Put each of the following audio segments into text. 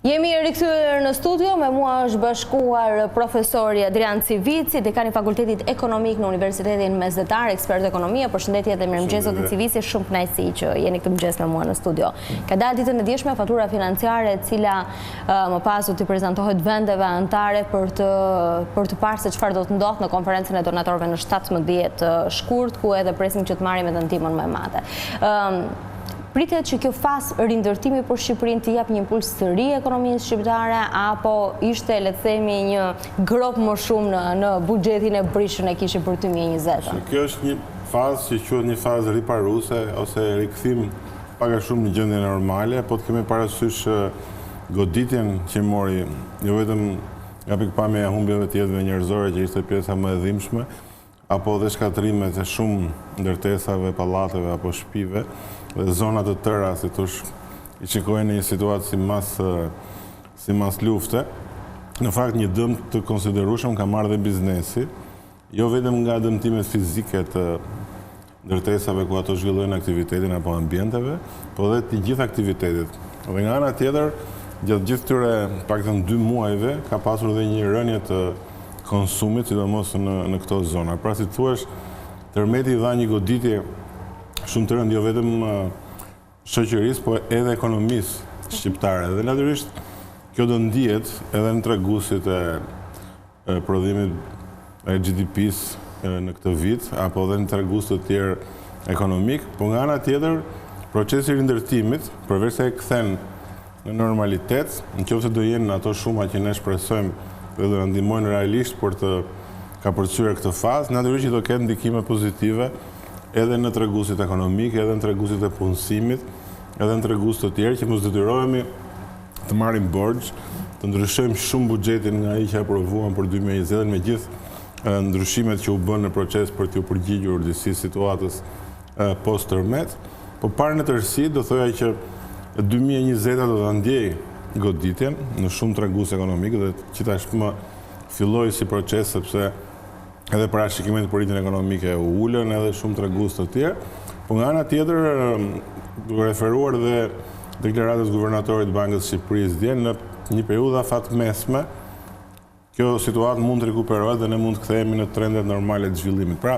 Jemi rikthyer në studio, me mua është bashkuar profesori Ardian Civici, dekani Fakultetit Ekonomik në Universitetin Mesdhetar, ekspert ekonomie. Përshëndetje dhe mirëmëngjes Ardian Civici, shumë kënaqësi që jeni këtë mëngjes me mua në studio. Ka dalë ditën e djeshme fatura financiare, e cila më pas do t'i prezantohet vendeve anëtare për të parë se çfarë do të ndodhë në konferencën e donatorëve në 17 Shkurt, ku edhe presim që të marrim edhe ndihmën më e madhe. Pritet që kjo fazë rindërtimi për Shqipërinë të jap një impuls të ri ekonomisë shqiptare, apo ishte, le të themi, një grop më shumë në buxhetin e brishën e kishit për 2020? Kjo është një fazë që quhet një fazë riparuese ose rikthim pak a shumë në gjendje normale, po të kemi parasysh goditjen që mori jo vetëm nga pikpamja e humbjeve të jetëve njerëzore, që ishte pjesa më e dhimbshme, apo dhe shkatrimet e shumë ndërtesave, pallateve apo shtëpive, dhe zonat të tëra, si thosh, i shikojnë në një situatë si mas lufte. Në fakt, një dëm të konsiderueshëm ka marrë dhe biznesi, jo vetëm nga dëmtimet fizike të ndërtesave ku ato zhvillojnë aktivitetin apo ambienteve, po dhe të gjithë aktivitetit. Dhe nga ana tjetër, gjatë gjithë këtyre paktën 2 muajve, ka pasur dhe një rënje të konsumit, sidomos në këto zona. Pra, si thuash, tërmeti dha një goditje shumë të rëndë, jo vetëm shoqërisë, po edhe ekonomisë shqiptare. Dhe natyrisht, kjo do ndihet edhe në treguesit e prodhimit e GDP-s në këtë vit, apo edhe në tregues të tjerë ekonomik, po nga ana tjetër, procesi i rindërtimit, përveç se e kthen në normalitet, nëse do jenë ato shuma që ne shpresojmë dhe do na ndihmojnë realisht për të kapërcyer këtë fazë, natyrisht do ketë ndikime pozitive edhe në treguesit ekonomik, edhe në treguesit e punësimit, edhe në tregues të tjerë që mos detyrohemi të marrim borxh, të ndryshojmë shumë buxhetin nga ai që aprovuam për 2020 me gjithë ndryshimet që u bën në proces për t'u përgjigjur disi situatës post tërmet, po parë në tërësi do thoya që 2020 do ta ndjej goditjen në shumë tregues ekonomik dhe që tashmë filloi si proces sepse edhe parashikimet për rritjen ekonomike u ulën, edhe shumë tregues të tjerë. Po nga ana tjetër, duke referuar dhe deklaratës guvernatorit të Bankës së Shqipërisë dje, në një periudhë afatmesme, kjo situatë mund të rikuperohet dhe ne mund të kthehemi në trendet normale të zhvillimit. Pra,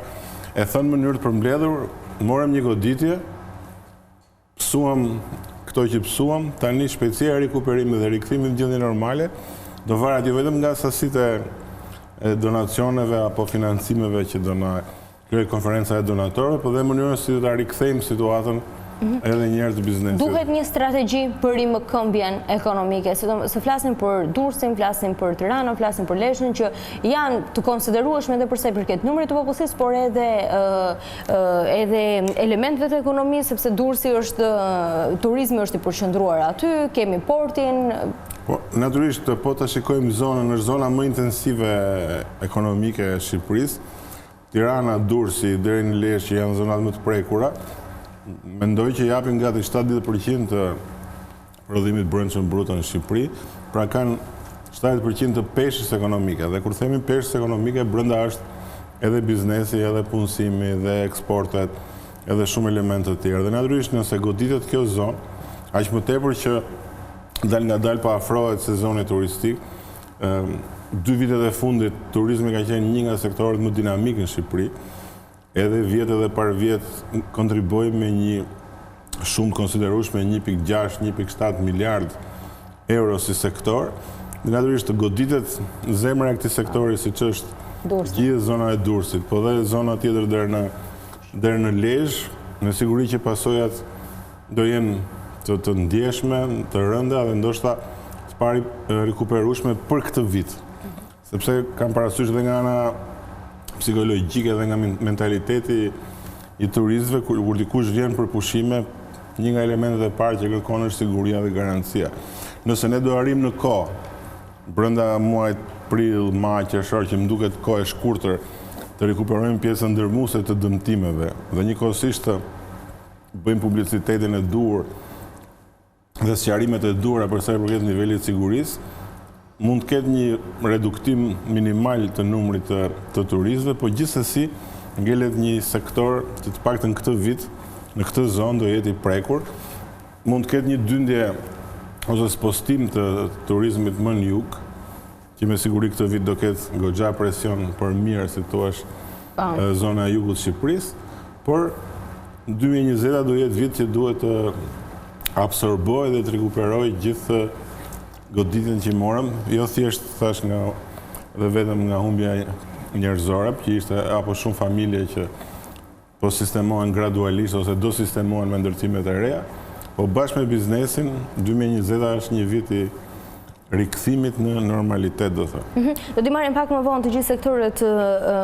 e thënë në mënyrë të përmbledhur, morëm një goditje, psuam këto që psuam, tani shpejtësia e rikuperimit dhe rikthimit në gjendje normale do varet jo vetëm nga sasitë e donacioneve apo financimeve që do na kryej konferenca e donatorëve, po dhe mënyrën si do ta rikthejmë situatën edhe një herë të biznesit. Duhet një strategji për rimëkëmbjen ekonomike, se flasim për Durrësin, flasim për Tiranën, flasim për Lezhën, që janë të konsiderueshme edhe për sa i përket numrit të popullsisë, por edhe elementeve të ekonomisë, sepse Durrësi është turizmi është i përqendruar aty, kemi portin. Po, natyrisht, po ta shikojmë zonën, është zona më intensive ekonomike e Shqipërisë. Tirana, Durrësi, deri në Lezhë, që janë zonat më të prekura, mendoj që japin gati 70% të prodhimit brendshëm brut në Shqipëri, pra kanë 70% të peshës ekonomike. Dhe kur themi peshës ekonomike, brenda është edhe biznesi, edhe punësimi, edhe eksportet, edhe shumë elemente të tjerë. Dhe natyrisht nëse goditet kjo zonë, aq më tepër që dal nga dal pa afrohet sezoni turistik, 2 vitet e fundit turizmi ka qenë një nga sektorët më dinamik në Shqipëri, edhe vjet edhe par vjet kontriboi me një shumë konsiderueshme 1.6-1.7 miliard euro si sektor. Dhe natyrisht goditet zemra e këtij sektori siç është gjithë zona e Durrësit, po dhe zona tjetër deri në Lezhë, me siguri që pasojat do jenë të ndjeshme, të rënda dhe ndoshta të pari rikuperueshme për këtë vit. Sepse kam parasysh edhe nga ana psikologjike dhe nga mentaliteti i turistëve, kur dikush vjen për pushime, një nga elementet e parë që kërkon është siguria dhe garancia. Nëse ne do arrim në kohë, brenda muajit prill, maj, qershor, që më duket kohë e shkurtër, të rikuperojmë pjesën ndërmuese të dëmtimeve dhe njëkohësisht të bëjmë publicitetin e duhur dhe sqarimet e duhura për sa i përket nivelit të sigurisë, mund të ketë një reduktim minimal të numrit të turistëve, po gjithsesi ngelet një sektor që të paktën këtë vit në këtë zonë do jetë i prekur. Mund të ketë një dyndje ose spostim të turizmit më në jug, që me siguri këtë vit do ketë goxha presion për mirë, si thua, zona e jugut të Shqipërisë, por 2020 do jetë vit që duhet të absorboj dhe të rekuperoj gjithë goditjen që morëm, jo thjesht thash dhe vetëm nga humbja njerëzore, që ishte apo shumë familje që po sistemohen gradualisht ose do sistemohen me ndërtimet e reja, po bashkë me biznesin, 2020 është një vit i rikthimit në normalitet, do thënë. Do t'i marrim pak më vonë të gjithë sektorët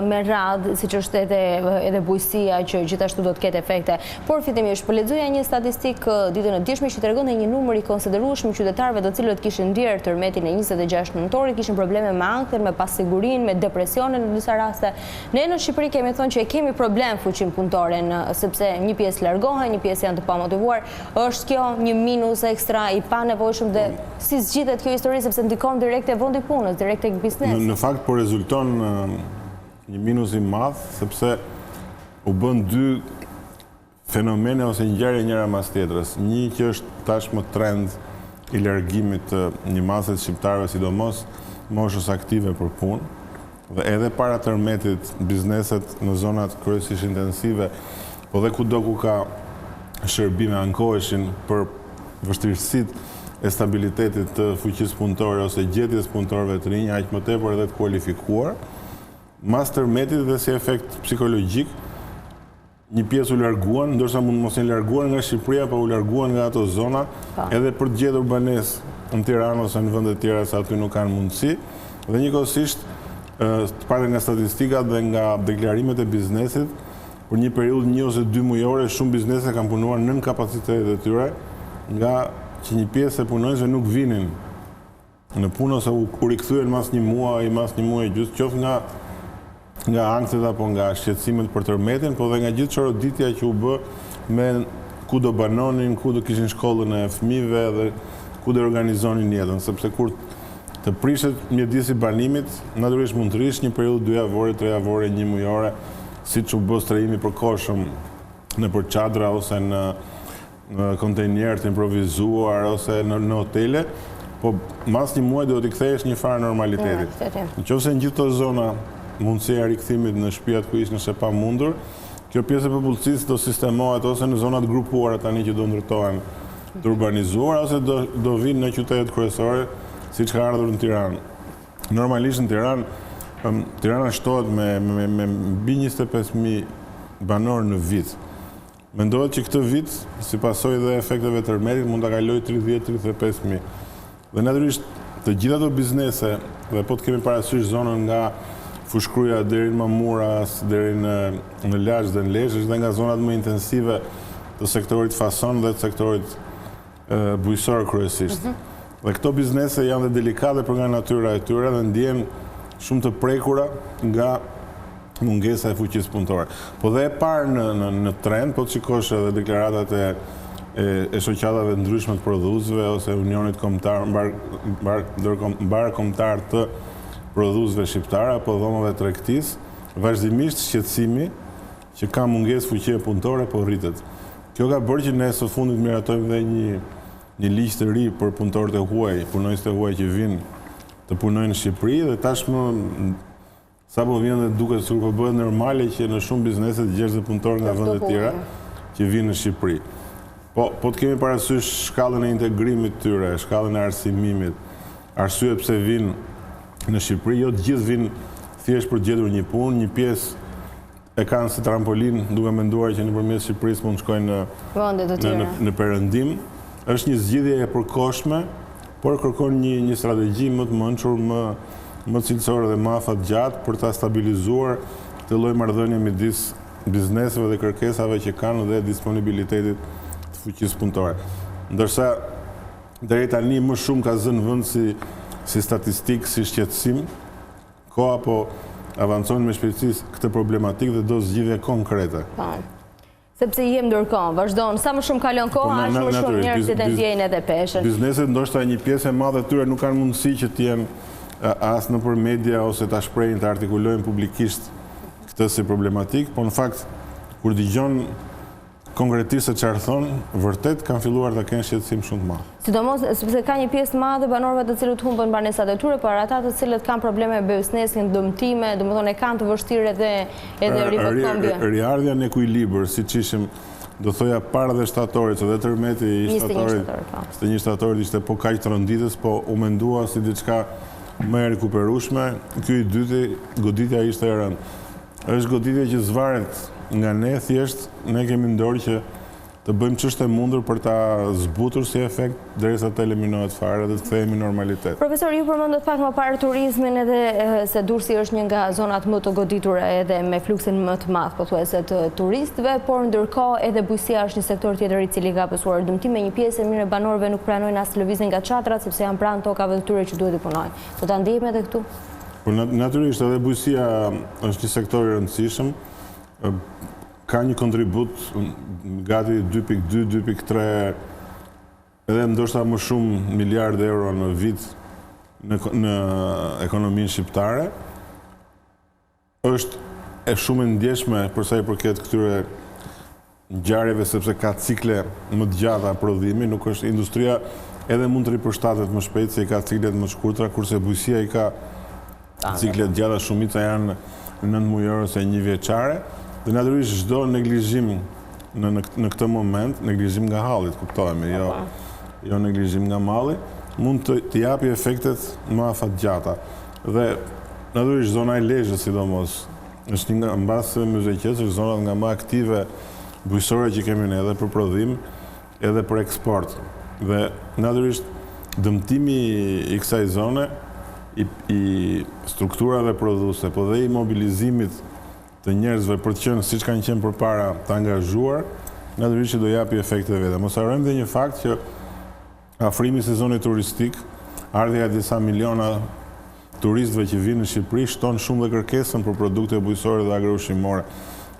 me radhë, siç është edhe bujësia që gjithashtu do të ketë efekte. Por fitimisht, po lexoja një statistikë ditën e djeshme që tregonte një numër i konsiderueshëm qytetarëve të cilët kishin ndier tërmetin e 26 nëntorit, kishin probleme me ankthjen, me pasigurinë, me depresionin në disa raste. Ne në Shqipëri kemi thënë që kemi problem fuqinë punëtore, sepse një pjesë largohen, një pjesë janë të pamotivuar. Është kjo një minus ekstra i panevojshëm dhe si zgjidhet kjo histori, sepse ndikon direkt e vendi punës, direkt e biznesi. Në fakt po rezulton një minus i madh, sepse u bën dy fenomene ose ngjarje njëra mas tjetrës. Një që është tashmë trend i largimit të një mase të shqiptarëve, sidomos moshës aktive për punë, dhe edhe para tërmetit bizneset në zonat kryesisht intensive, po dhe kudo ku ka shërbime ankoheshin për vështirësitë e stabilitetit të fuqisë punëtore ose gjetjes punëtorëve të rinj, aq më tepër edhe të kualifikuar, mas tërmetit dhe si efekt psikologjik, një pjesë u larguan, ndërsa mund mos jenë larguar nga Shqipëria, po u larguan nga ato zona, edhe për të gjetur banesë në Tiranë ose në vende të tjera se aty nuk kanë mundësi, dhe njëkohësisht, të parë nga statistikat dhe nga deklarimet e biznesit, për një periudhë 1 ose 2 mujore, shumë biznese kanë punuar nën kapacitetet e tyre, nga që një pjesë e punonjësve nuk vinin në punë ose u rikthyen mas një muaj gjysmë, qoftë nga ankthjet apo nga shqetësimet për tërmetin, po dhe nga gjithë çoroditja që u bë me ku do banonin, ku do kishin shkollën e fëmijëve dhe ku do organizonin jetën, sepse kur të prishet mjedisi banimit, natyrisht mund të rish një periudhë 2 javore, 3 javore, 1 mujore, siç u bë strehimi përkohshëm nëpër çadra ose në kontejner të improvizuar ose në hotele, po mas një muaj do t'i kthehesh një farë normalitetit. Nëse në gjithë këto zona mundësia e rikthimit në shtëpiat ku ishin se pamundur, kjo pjesë e popullsisë do sistemohet ose në zonat grupuara tani që do ndërtohen të urbanizuar ose do vinë në qytetet kryesore, siç ka ardhur në Tiranë. Normalisht në Tiranë, Tirana shtohet me mbi 25.000 banorë në vit. Mendohet që këtë vit, si pasojë dhe efekteve të tërmetit, mund ta kalojë 30-35.000. Dhe natyrisht të gjitha ato biznese, dhe po të kemi parasysh zonën nga Fushkruja deri në Mamuras, deri në Laç dhe në Lezhë, dhe nga zonat më intensive të sektorit fason dhe të sektorit bujësor kryesisht. Dhe këto biznese janë dhe delikate për nga natyra e tyre dhe ndjen shumë të prekura nga mungesa e fuqisë punëtore. Po dhe e parë në trend, po të shikosh edhe deklaratat e shoqatave ndryshme të prodhuesve ose Unionit Kombëtar, mbar kombëtar të prodhuesve shqiptar apo dhomave të tregtisë, vazhdimisht shqetësimi që ka mungesë fuqie punëtore po rritet. Kjo ka bërë që ne së fundit miratojmë dhe një ligj të ri për punëtorët e huaj, punonjësit e huaj që vinë të punojnë në Shqipëri dhe tashmë sa po vjen dhe duket sikur po bëhet normale që në shumë biznese të gjesh punëtorë nga vende të tjera që vinë në Shqipëri. Po të kemi parasysh shkallën e integrimit tyre, shkallën e arsimimit, arsye pse vinë në Shqipëri, jo të gjithë vinë thjesht për të gjetur një punë, një pjesë e kanë si trampolin, duke menduar që nëpërmjet Shqipërisë mund të shkojnë në perëndim. Është një zgjidhje e përkohshme, por kërkon një strategji më të mençur, më cilësore dhe më afatgjatë për ta stabilizuar këtë lloj marrëdhënie midis bizneseve dhe kërkesave që kanë dhe disponibilitetit të fuqisë punëtore. Ndërsa deri tani më shumë ka zënë vend si statistikë, si shqetësim, koha po avancojnë me shpejtësi këtë problematikë dhe do zgjidhje konkrete. Sepse jem ndërkohë, vazhdon, sa më shumë kalon koha, aq më shumë njerëzit e ndjejnë edhe peshën. Bizneset ndoshta një pjesë e madhe tyre nuk kanë mundësi që të jenë as nëpër media ose ta shprehin, ta artikulojnë publikisht këtë si problematik, po në fakt kur dëgjon konkretisht se çfarë thonë, vërtet kanë filluar të kenë shqetësim shumë të madh. Sidomos sepse ka një pjesë të madhe banorëve të cilët humbën banesat e tyre, por ata të cilët kanë probleme biznesin, dëmtime, domethënë kanë të vështirë edhe rivëkombje. Riardhja në ekuilibër, siç ishim, do thoja para dhe shtatorit, dhe tërmeti i shtatorit ishte po kaq rënditës, po u mendua si diçka më e rikuperueshme. Ky i dyti, goditja ishte e rëndë. Është goditja që zvaret nga ne, thjesht ne kemi ndorë që të bëjmë ç'është e mundur për ta zbutur si efekt derisa të eliminohet fare dhe të kthehemi në normalitet. Profesor, ju përmendët pak më parë turizmin, edhe se Durrësi është një nga zonat më të goditura edhe me fluksin më të madh pothuajse të turistëve, por ndërkohë edhe bujësia është një sektor tjetër i cili ka pasur dëmtime. Një pjesë e mirë e banorëve nuk pranojnë as të lëvizin nga çadrat sepse janë pranë tokave të tyre që duhet të punojnë. Do ta ndjejmë edhe këtu? Po natyrisht edhe bujësia është një sektor i rëndësishëm. Ka një kontribut gati 2.2, 2.3 edhe ndoshta më shumë miliardë euro në vit në ekonominë shqiptare. Është e shumë e ndjeshme për sa i përket këtyre ngjarjeve sepse ka cikle më të gjata prodhimi, nuk është industria edhe mund të ripërshtatet më shpejt se i ka ciklet më shkurtra, kurse bujësia i ka ciklet gjata, shumica janë në 9 mujore ose 1 vjeçare. Dhe natyrisht çdo neglizhim në këtë moment, neglizhim nga halli, kuptohemi, jo neglizhim nga malli, mund të japi efektet më afatgjata. Dhe natyrisht zona e Lezhës sidomos është një nga mbas Muzeqes, është zona nga më aktive bujësore që kemi ne edhe për prodhim, edhe për eksport. Dhe natyrisht dëmtimi i kësaj zone, i strukturave prodhuese, po dhe i mobilizimit të njerëzve për të qenë siç kanë qenë përpara të angazhuar, natyrisht që do japi efekte vetë. Mos harrojmë dhe një fakt që afrimi i sezonit turistik, ardhja e disa miliona turistëve që vinë në Shqipëri shton shumë dhe kërkesën për produkte bujësore dhe agroushqimore.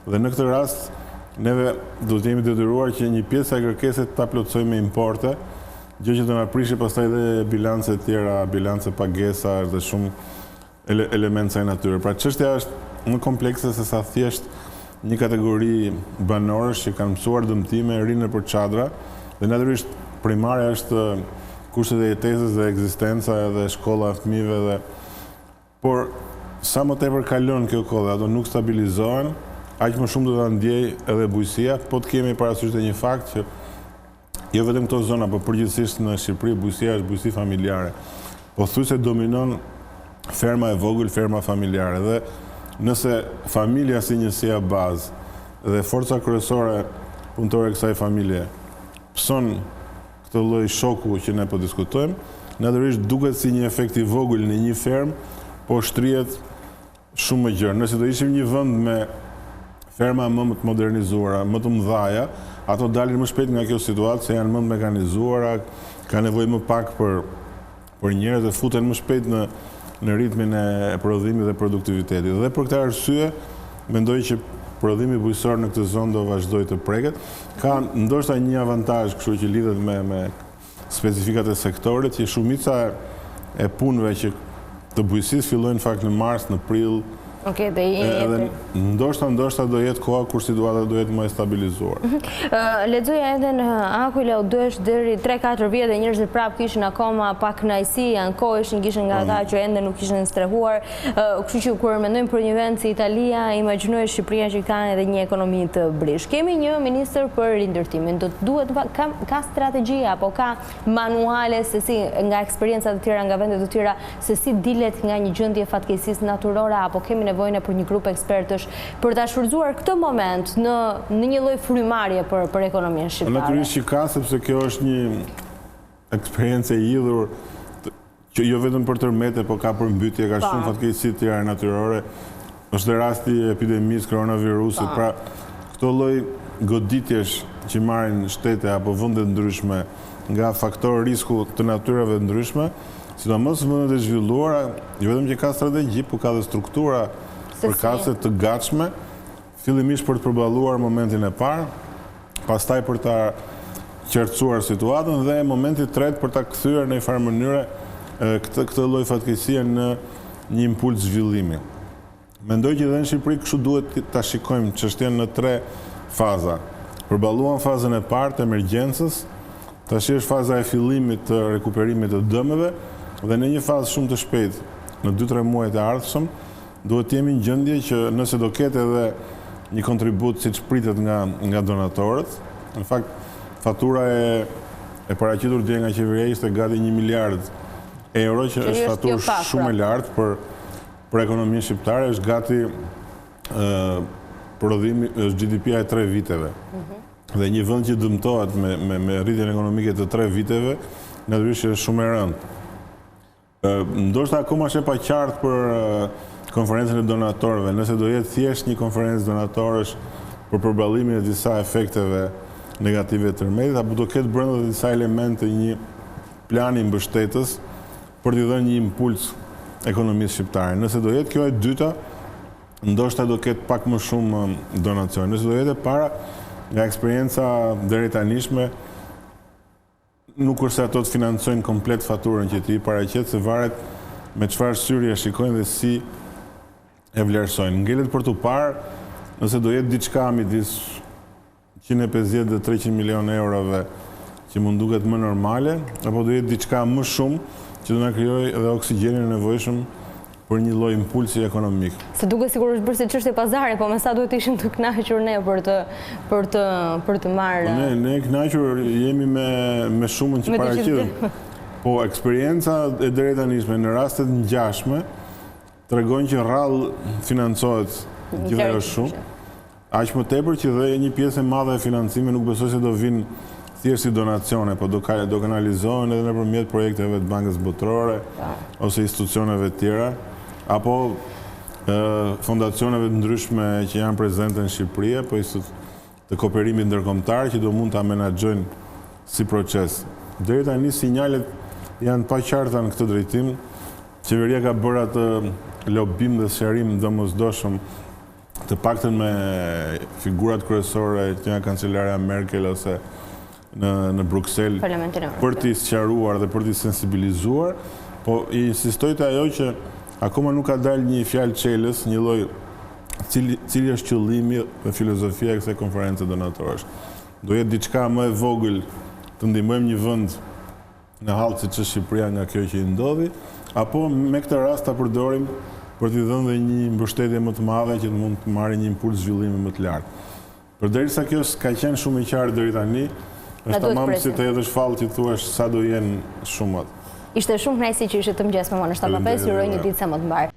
Dhe në këtë rast, neve do të jemi detyruar që një pjesë e kërkesës ta plotësojmë me importe, gjë që do na prishë pastaj dhe bilance tjera, bilance pagesa dhe shumë elementë e natyrës. Pra çështja është më komplekse se sa thjesht një kategori banorësh që kanë mësuar dëmtime, rinë nëpër çadra, dhe natyrisht primare është kushtet e jetesës dhe ekzistenca dhe shkolla e fëmijëve dhe por sa më tepër kalon kjo kohë, ato nuk stabilizohen, aq më shumë do ta ndjej edhe bujësia, po të kemi parasysh një fakt që jo vetëm këto zona, por përgjithsisht në Shqipëri bujësia është bujësi familjare. Pothuajse dominon ferma e vogël, ferma familjare dhe nëse familja si njësia bazë dhe forca kryesore punëtore e kësaj familje pëson këtë lloj shoku që ne po diskutojmë, natyrisht duket si një efekt i vogël në një fermë, po shtrihet shumë më gjerë. Nëse do ishim një vend me ferma më të modernizuara, më të mëdha, ato dalin më shpejt nga kjo situatë se janë më të mekanizuara, ka nevojë më pak për njerëz dhe futen më shpejt në ritmin e prodhimit dhe produktivitetit. Dhe për këtë arsye, mendoj që prodhimi bujësor në këtë zonë do vazhdojë të preket. Ka ndoshta një avantazh kështu që lidhet me specifikat e sektorit, që shumica e punëve që të bujësisë fillojnë në fakt në mars, në prill. Edhe ndoshta do jetë koha kur situata do jetë më e stabilizuar. Lexoja edhe në Akull u dësh deri 3-4 vjet dhe njerëzit prap kishin akoma pak kënaqësi, ankoheshin, kishin nga ata që ende nuk kishin strehuar. Kështu që kur mendojmë për një vend si Italia, imagjinoj Shqipëria që ka edhe një ekonomi të brish. Kemi një ministër për rindërtimin. Do të duhet ka strategji apo ka manuale se si nga eksperiencat e tjera nga vende të tjera se si dilet nga një gjendje fatkeqësisë natyrore apo kemi nevojën për një grup ekspertësh për ta shfrytzuar këtë moment në një lloj frymarrje për ekonominë shqiptare. Natyrisht që ka, sepse kjo është një eksperiencë e lidhur që jo vetëm për tërmete, po ka për mbytje, ka shumë fatkeqësi të tjera natyrore. Është dhe rasti i epidemisë koronavirusit. Pra, këto lloj goditjesh që marrin shtete apo vende ndryshme nga faktor risku të natyrave ndryshme, sidomos vendet e zhvilluara, jo vetëm që ka strategji, por ka dhe struktura përkatëse të gatshme, fillimisht për të përballuar momentin e parë, pastaj për ta qartësuar situatën dhe momenti i tretë për ta kthyer në një farë mënyre këtë lloj fatkeqësie në një impuls zhvillimi. Mendoj që edhe në Shqipëri kështu duhet ta shikojmë çështjen në 3 faza. Përballuan fazën e parë të emergjencës, tash është faza e fillimit të rekuperimit të dëmeve dhe në një fazë shumë të shpejtë, në 2-3 muajt e ardhshëm, duhet të jemi në gjendje që nëse do ketë edhe një kontribut siç pritet nga donatorët, në fakt fatura e paraqitur dje nga qeveria ishte gati 1 miliard euro, që është faturë shumë e lartë për ekonominë shqiptare, është gati prodhimi, është GDP-ja e 3 viteve. Dhe një vend që dëmtohet me rritjen ekonomike të 3 viteve, natyrisht është shumë e rëndë. Ndoshta akoma është e paqartë për konferencën e donatorëve, nëse do jetë thjesht një konferencë donatorësh për përballimin e disa efekteve negative të tërmetit, apo do ketë brenda disa elemente një plani mbështetës për t'i dhënë një impuls ekonomisë shqiptare. Nëse do jetë kjo e dyta, ndoshta do ketë pak më shumë donacion. Nëse do jetë e para, nga eksperienca deri tanishme, nuk është se ato të financojnë komplet faturën që ti paraqet, se varet me çfarë syri e shikojnë dhe si e vlerësojnë. Ngelet për të parë, nëse do jetë diçka midis 150 dhe 300 milion eurove që mund duket më normale, apo do jetë diçka më shumë që do na krijojë edhe oksigjenin e nevojshëm për një lloj impulsi ekonomik. Se duket sikur është bërë si çështje pazare, po me sa duhet ishim të kënaqur ne për të marrë. Ne kënaqur jemi me shumën që paraqitet. Po eksperienca e drejtanishme në rastet ngjashme tregon që rrallë financohet gjithashtu shumë. Aq më tepër që dhe një pjesë e madhe e financimit nuk besoj se do vinë thjesht si donacione, po do kanalizohen edhe nëpërmjet projekteve të Bankës Botërore ose institucioneve tjera, apo fondacioneve të ndryshme që janë prezente në Shqipëri, apo të kooperimit ndërkombëtar që do mund ta menaxhojnë si proces. Deri tani sinjalet janë pa qarta në këtë drejtim. Qeveria ka bërë atë lobim dhe sqarim domosdoshëm, të paktën me figurat kryesore që janë kancelarja Merkel ose në Bruksel, për t'i sqaruar dhe për t'i sensibilizuar, po insistoj të ajo që akoma nuk ka dalë një fjalë çelës, një lloj cili është qëllimi dhe filozofia e kësaj konferencë donatorësh. Do jetë diçka më e vogël të ndihmojmë një vend në hall siç është Shqipëria nga kjo që i ndodhi, apo me këtë rast ta përdorim për t'i dhënë dhe një mbështetje më të madhe që mund të marrë një impuls zhvillimi më të lartë. Përderisa kjo ka qenë shumë e qartë deri tani, është tamam si të hedhësh fallë që thuash sa do jenë shumat. Ishte shumë kënaqësi që ishte të mëngjes me mua në 7:05, ju uroj një ditë sa më të mbar.